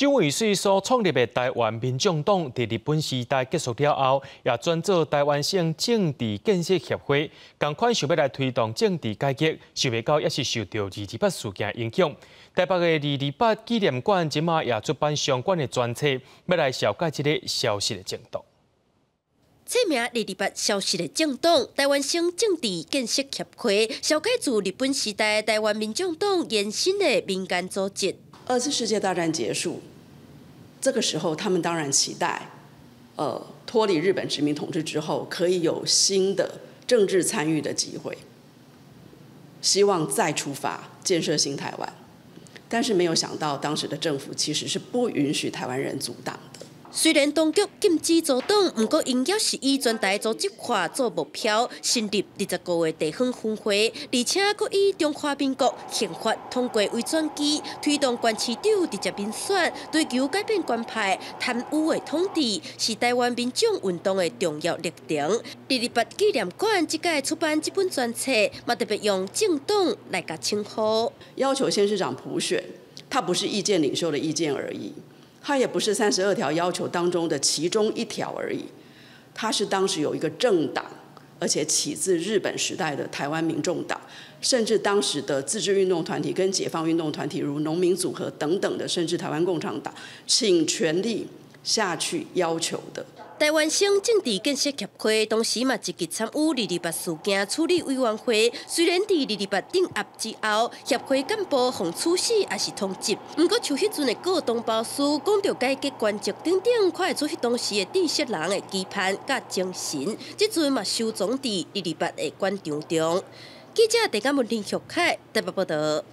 蒋渭水所创立的台湾民众党，在日本时代结束了后，也转做台湾省政治建设协会，同款想要来推动政治改革，想袂到也是受到228事件影响。台北的228纪念馆即马也出版相关的专册，要来消解这个消息的政党。册名228消息的政党，台湾省政治建设协会，消解自日本时代台湾民众党延伸的民间组织。2次世界大战结束，这个时候他们当然期待，脱离日本殖民统治之后，可以有新的政治参与的机会，希望再出发建设新台湾。但是没有想到，当时的政府其实是不允许台湾人阻挡的。虽然当局禁止组党，不过因也是以全台组织化做目标，成立20个月地方分会，而且佫以中华民国宪法通过为转机，推动县市长直接民选，追求改变官派贪污的统治，是台湾民众运动的重要历程。228纪念馆即届出版这本专册，嘛特别用政党来甲称呼，要求县市长普选，它不是意见领袖的意见而已。它也不是32条要求当中的其中一条而已，它是当时有一个政党，而且起自日本时代的台湾民众党，甚至当时的自治运动团体跟解放运动团体，如农民组合等等的，甚至台湾共产党，请全力下去要求的。台湾省政治建设协会当时嘛积极参与228事件处理委员会，虽然伫228镇压之后，协会干部互处死也是通缉，不过像迄阵的各同胞书讲到改革官职等等，看会出迄当时的知识人的期盼甲精神，即阵嘛收藏伫228的馆场中。记者陈嘉文、林旭凯台北报道。